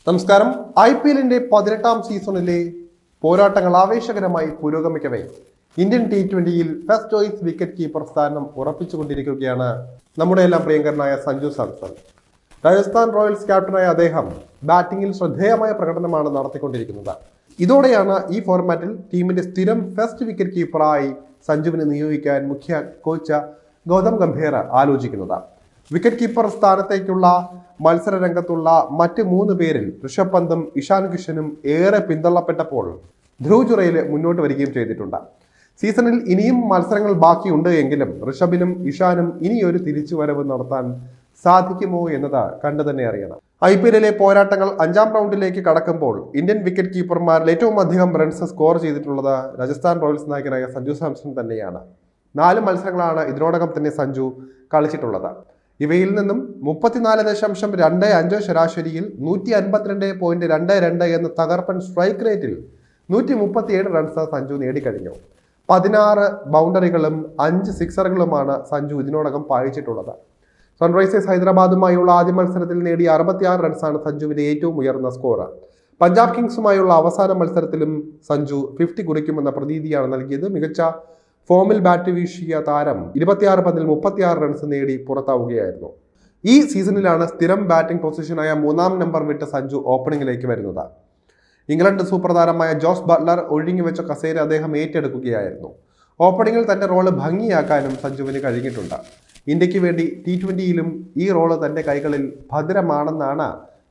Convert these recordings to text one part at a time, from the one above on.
നമസ്കാരം. IPL-ന്റെ 18ാം സീസണിലെ പോരാട്ടങ്ങൾ ആവേശകരമായി പുരോഗമിക്കവേ ഇന്ത്യൻ T20-യിൽ ഫസ്റ്റ് ചോയ്സ് വിക്കറ്റ് കീപ്പർ സ്ഥാനം ഉറപ്പിച്ചുകൊണ്ടിരിക്കുകയാണ് നമ്മുടെ എല്ലാം പ്രിയങ്കരനായ സഞ്ജു സാംസൺ. രാജസ്ഥാൻ റോയൽസ് ക്യാപ്റ്റനായ അദ്ദേഹം ബാറ്റിംഗിൽ ശ്രദ്ധേയമായ പ്രകടനമാണ് നടത്തിക്കൊണ്ടിരിക്കുന്നത്. ഇതോടെയാണ് ഈ ഫോർമാറ്റിൽ ടീമിന്റെ സ്ഥിരം ഫസ്റ്റ് വിക്കറ്റ് കീപ്പറായി സഞ്ജുവിനെ നിയോഗിക്കാൻ മുഖ്യ കോച്ച് ഗൗതം ഗംഭീർ ആലോചിക്കുന്നത്. വിക്കറ്റ് കീപ്പർ സ്ഥാനത്തേക്കുള്ള മത്സര രംഗത്തുള്ള മറ്റ് 3 പേരിൽ ഋഷഭ് പന്തും ഇഷാൻ കിഷനും ഏറെ പിന്തള്ളപ്പെട്ടപ്പോൾ ധ്രുവ് ജുറേൽ മുന്നോട്ട് വരികയും ചെയ്തിട്ടുണ്ട്. സീസണിൽ ഇനിയും മത്സരങ്ങൾ ബാക്കിയുണ്ട് എങ്കിലും ഋഷഭിനും ഇഷാനും ഇനിയൊരു തിരിച്ചുവരവ് നടത്താൻ സാധിക്കുമോ എന്നത് കണ്ടു തന്നെ അറിയണം. IPL-ലെ പോരാട്ടങ്ങൾ 5ാം റൗണ്ടിലേക്ക് കടക്കുമ്പോൾ ഇന്ത്യൻ വിക്കറ്റ് കീപ്പർമാരിൽ ഏറ്റവും അധികം റൺസ് സ്കോർ ചെയ്തിട്ടുള്ളത് രാജസ്ഥാൻ റോയൽസ് നായകനായ സഞ്ജു സാംസൺ തന്നെയാണ്. 4 മത്സരങ്ങളാണ് ഇതിനോടകം തന്നെ സഞ്ജു കളിച്ചിട്ടുള്ളത്. ഇവയിൽ നിന്നും 34.25 ശരാശരിയിൽ 152.22 എന്ന തകർപ്പൻ സ്ട്രൈക്ക് റേറ്റിൽ 137 റൺസ് സഞ്ജു നേടിക്കഴിഞ്ഞു. 16 ബൗണ്ടറികളും 5 സിക്സറുകളുമാണ് സഞ്ജു ഇതിനോടകം പായിച്ചിട്ടുള്ളത്. സൺറൈസേഴ്സ് ഹൈദരാബാദുമായുള്ള ആദ്യ മത്സരത്തിൽ നേടിയ 66 റൺസാണ് സഞ്ജുവിന്റെ ഏറ്റവും ഉയർന്ന സ്കോർ. പഞ്ചാബ് കിങ്സുമായുള്ള അവസാന മത്സരത്തിലും സഞ്ജു 50 കുറിക്കുമെന്ന പ്രതീതിയാണ് നൽകിയത്. മികച്ച ഫോമിൽ ബാറ്റ് വീശിയ താരം 26 പന്തിൽ 36 റൺസ് നേടി പുറത്താവുകയായിരുന്നു. ഈ സീസണിലാണ് സ്ഥിരം ബാറ്റിംഗ് പൊസിഷനായ 3ാം നമ്പർ വിട്ട് സഞ്ജു ഓപ്പണിംഗിലേക്ക് വരുന്നത്. ഇംഗ്ലണ്ട് സൂപ്പർ താരമായ ജോസ് ബട്ട്ലർ ഒഴിഞ്ഞുവെച്ച കസേര അദ്ദേഹം ഏറ്റെടുക്കുകയായിരുന്നു. ഓപ്പണിംഗിൽ തന്റെ റോള് ഭംഗിയാക്കാനും സഞ്ജുവിന് കഴിഞ്ഞിട്ടുണ്ട്. ഇന്ത്യക്ക് വേണ്ടി T20-യിലും ഈ റോള് തന്റെ കൈകളിൽ ഭദ്രമാണെന്നാണ്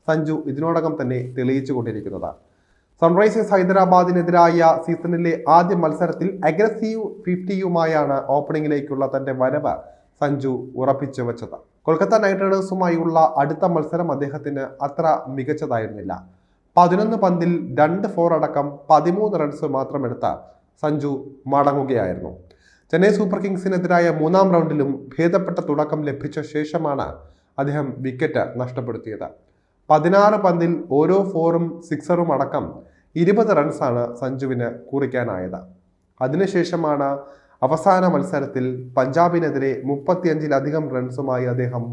സഞ്ജു ഇതിനോടകം തന്നെ തെളിയിച്ചു കൊണ്ടിരിക്കുന്നത്. സൺറൈസേഴ്സ് ഹൈദരാബാദിനെതിരായ സീസണിലെ ആദ്യ മത്സരത്തിൽ അഗ്രസീവ് 50യുമായാണ് ഓപ്പണിംഗിലേക്കുള്ള തന്റെ വരവ് സഞ്ജു ഉറപ്പിച്ചു വെച്ചത്. കൊൽക്കത്ത നൈറ്റ് റൈഡേഴ്സുമായുള്ള അടുത്ത മത്സരം അദ്ദേഹത്തിന് അത്ര മികച്ചതായിരുന്നില്ല. 11 പന്തിൽ 2 4 അടക്കം 13 റൺസ് മാത്രമെടുത്ത സഞ്ജു മടങ്ങുകയായിരുന്നു. ചെന്നൈ സൂപ്പർ കിങ്സിനെതിരായ 3ാം റൗണ്ടിലും ഭേദപ്പെട്ട തുടക്കം ലഭിച്ച ശേഷമാണ് അദ്ദേഹം വിക്കറ്റ് നഷ്ടപ്പെടുത്തിയത്. 16 പന്തിൽ ഓരോ 4ഉം 6ഉം അടക്കം 20 റൺസാണ് സഞ്ജുവിന് കുറിക്കാനായത്. അതിനുശേഷമാണ് അവസാന മത്സരത്തിൽ പഞ്ചാബിനെതിരെ 35-ലധികം റൺസുമായി അദ്ദേഹം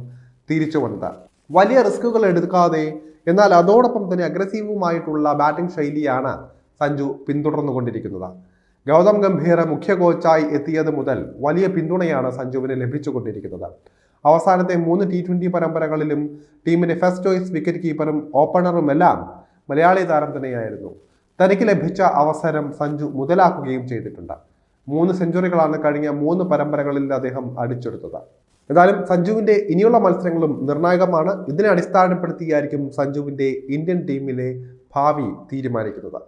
തിരിച്ചു വന്നത്. വലിയ റിസ്കുകൾ എടുക്കാതെ എന്നാൽ അതോടൊപ്പം തന്നെ അഗ്രസീവുമായിട്ടുള്ള ബാറ്റിംഗ് ശൈലിയാണ് സഞ്ജു പിന്തുടർന്നുകൊണ്ടിരിക്കുന്നത്. ഗൗതം ഗംഭീർ മുഖ്യ കോച്ചായി എത്തിയത് മുതൽ വലിയ പിന്തുണയാണ് സഞ്ജുവിന് ലഭിച്ചുകൊണ്ടിരിക്കുന്നത്. അവസാനത്തെ 3 T20 പരമ്പരകളിലും ടീമിന്റെ ഫസ്റ്റ് ചോയ്സ് വിക്കറ്റ് കീപ്പറും ഓപ്പണറുമെല്ലാം മലയാളി താരം തന്നെയായിരുന്നു. തനിക്ക് ലഭിച്ച അവസരം സഞ്ജു മുതലാക്കുകയും ചെയ്തിട്ടുണ്ട്. 3 സെഞ്ചുറികളാണ് കഴിഞ്ഞ 3 പരമ്പരകളിൽ അദ്ദേഹം അടിച്ചെടുത്തത്. എന്നാലും സഞ്ജുവിന്റെ ഇനിയുള്ള മത്സരങ്ങളും നിർണായകമാണ്. ഇതിനെ അടിസ്ഥാനപ്പെടുത്തിയായിരിക്കും സഞ്ജുവിന്റെ ഇന്ത്യൻ ടീമിലെ ഭാവി തീരുമാനിക്കുന്നത്.